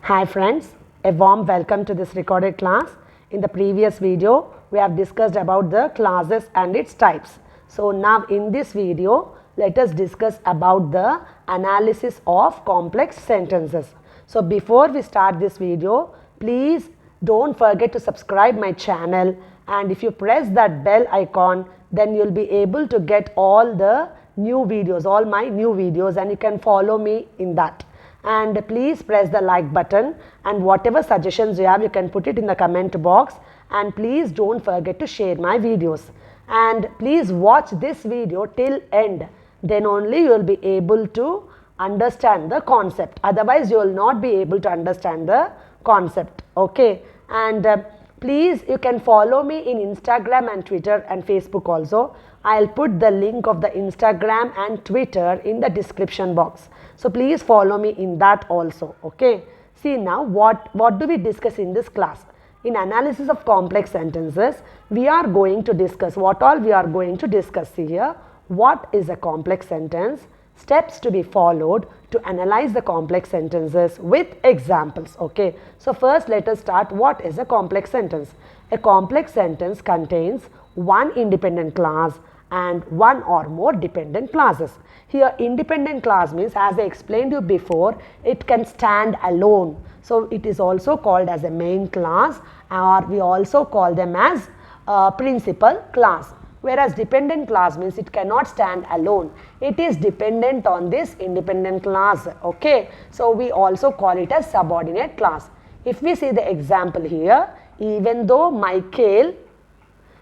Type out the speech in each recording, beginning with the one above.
Hi friends, a warm welcome to this recorded class. In the previous video, we have discussed about the classes and its types. So now in this video, let us discuss about the analysis of complex sentences. So before we start this video, please don't forget to subscribe my channel, and if you press that bell icon, then you'll be able to get all the new videos, all my new videos, and you can follow me in that. And please press the like button, and whatever suggestions you have, you can put it in the comment box, and please don't forget to share my videos. And please watch this video till end, then only you will be able to understand the concept. Otherwise you will not be able to understand the concept. Okay, and please, you can follow me in Instagram and Twitter and Facebook also. I'll put the link of the Instagram and Twitter in the description box. So please follow me in that also. Okay. See now what do we discuss in this class? In analysis of complex sentences, we are going to discuss what all we are going to discuss. See here, what is a complex sentence? Steps to be followed to analyze the complex sentences with examples. Okay. So first let us start. What is a complex sentence? A complex sentence contains one independent clause and one or more dependent clauses. Here independent clause means, as I explained you before, it can stand alone. So it is also called as a main clause, or we also call them as principal clause. Whereas dependent clause means it cannot stand alone. It is dependent on this independent clause. Okay. So we also call it as subordinate clause. If we see the example here, even though Michael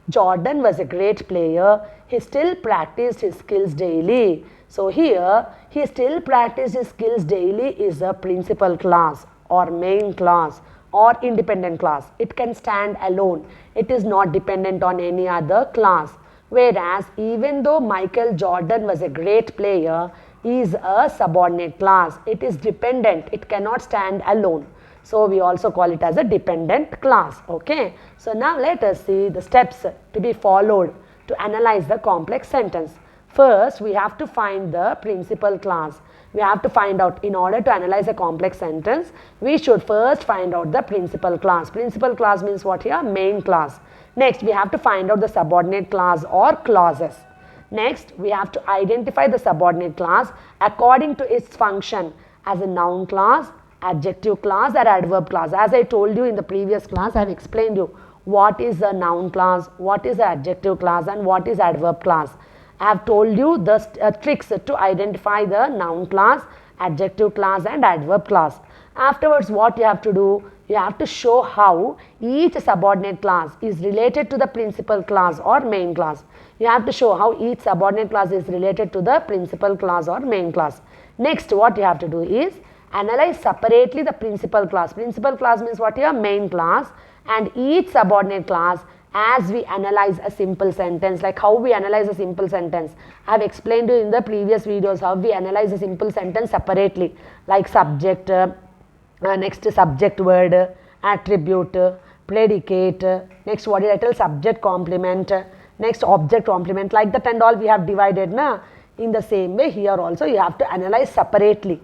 Jordan was a great player, he still practiced his skills daily. So here, he still practiced his skills daily is a principal clause or main clause or independent clause. It can stand alone. It is not dependent on any other clause. Whereas even though Michael Jordan was a great player, is a subordinate clause. It is dependent. It cannot stand alone. So we also call it as a dependent clause. Okay. So now let us see the steps to be followed to analyze the complex sentence. First, we have to find the principal clause. We have to find out, in order to analyze a complex sentence, we should first find out the principal clause. Principal clause means what here? Main clause. Next, we have to find out the subordinate clause or clauses. Next, we have to identify the subordinate clause according to its function as a noun clause, adjective clause or adverb clause. As I told you in the previous class, I have explained you what is a noun clause, what is the adjective clause, and what is adverb clause. I have told you the tricks to identify the noun clause, adjective clause and adverb clause. Afterwards, what you have to do? You have to show how each subordinate clause is related to the principal clause or main clause. You have to show how each subordinate clause is related to the principal clause or main clause. Next, what you have to do is analyze separately the principal clause. Principal clause means what here? Main clause, and each subordinate clause as we analyze a simple sentence. Like how we analyze a simple sentence, I have explained you in the previous videos how we analyze a simple sentence separately, like subject, next subject word, attribute, predicate, next what did I tell? Subject complement, next object complement, like that, and all we have divided. Na? In the same way here also you have to analyze separately.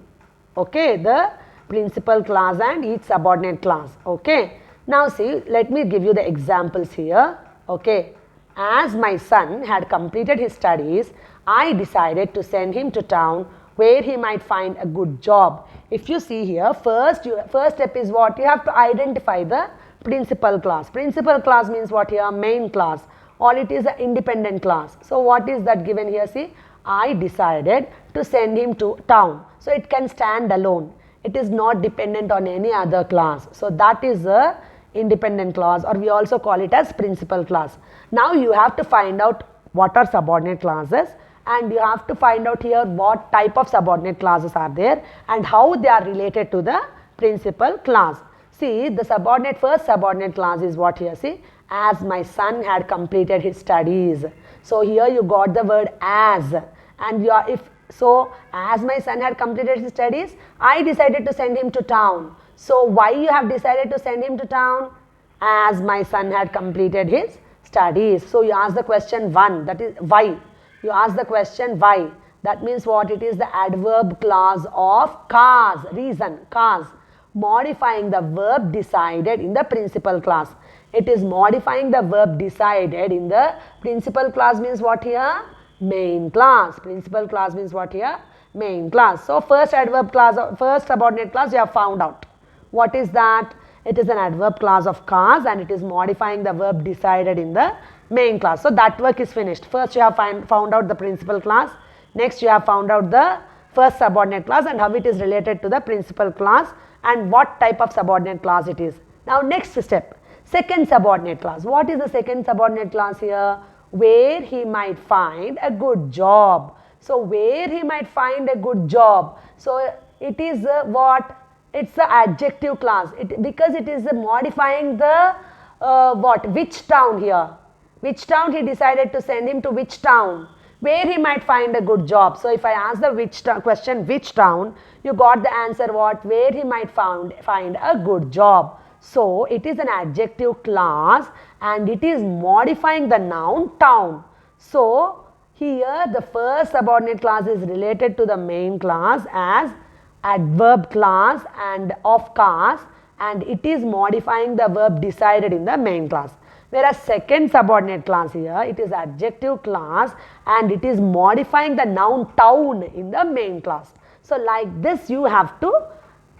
Okay, the principal clause and each subordinate clause. Okay. Now see, let me give you the examples here. Okay. As my son had completed his studies, I decided to send him to town where he might find a good job. If you see here, first step is what? You have to identify the principal clause. Principal clause means what here? Main clause, or it is an independent clause. So what is that given here? See, I decided to send him to town. So it can stand alone. It is not dependent on any other clause. So that is a independent clause, or we also call it as principal clause. Now you have to find out what are subordinate clauses, and you have to find out here what type of subordinate clauses are there and how they are related to the principal clause. See, the first subordinate clause is what here? See, as my son had completed his studies. So here you got the word as, and you are, as my son had completed his studies, I decided to send him to town. So why you have decided to send him to town? As my son had completed his studies. So you ask the question 1, that is why. You ask the question why. That means what? It is the adverb clause of cause, reason, cause. modifying the verb decided in the principal class. It is modifying the verb decided in the principal class means what here? Main class. Principal class means what here? Main class. So first adverb class, first subordinate class you have found out. What is that? It is an adverb class of cars and it is modifying the verb decided in the main class. So that work is finished. First you have found out the principal class. Next you have found out the first subordinate class and how it is related to the principal class and what type of subordinate class it is. Now next step. Second subordinate class. What is the second subordinate class here? Where he might find a good job. So where he might find a good job. So it is what? It's the adjective class. Because it is modifying the what? Which town here? Which town he decided to send him to which town? Where he might find a good job. So if I ask the question which town, you got the answer what? Where he might find a good job. So it is an adjective class and it is modifying the noun town. So here the first subordinate class is related to the main class as adverb class and of cars and it is modifying the verb decided in the main class. Whereas second subordinate class here, it is adjective class and it is modifying the noun town in the main class. So like this you have to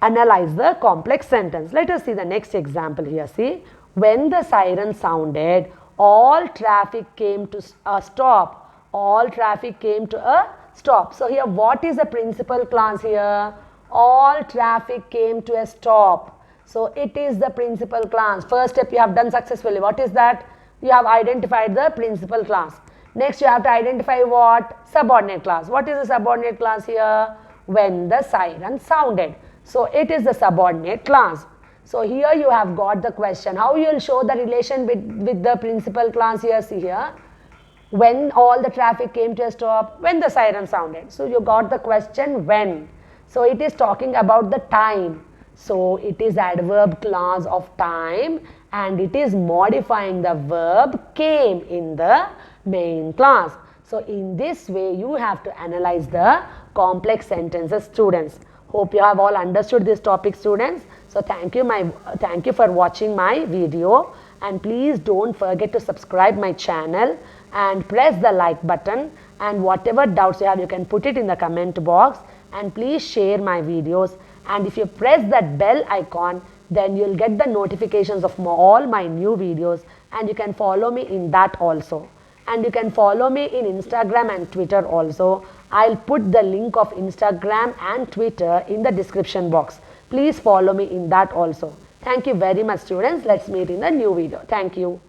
analyze the complex sentence. Let us see the next example here. See, when the siren sounded, all traffic came to a stop. All traffic came to a stop. So here what is the principal class here? All traffic came to a stop. So it is the principal class. First step you have done successfully. What is that? You have identified the principal class. Next you have to identify what? Subordinate class. What is the subordinate class here? When the siren sounded. So it is the subordinate class. So here you have got the question. How you will show the relation with the principal class here? See here. When all the traffic came to a stop, when the siren sounded. So you got the question when. So it is talking about the time. So it is adverb class of time and it is modifying the verb came in the main class. So in this way you have to analyze the complex sentences, students. Hope you have all understood this topic, students. So thank you for watching my video and please don't forget to subscribe my channel and press the like button and whatever doubts you have you can put it in the comment box and please share my videos and if you press that bell icon then you'll get the notifications of all my new videos and you can follow me in that also. And you can follow me in Instagram and Twitter also. I'll put the link of Instagram and Twitter in the description box. Please follow me in that also. Thank you very much, students. Let's meet in the new video. Thank you.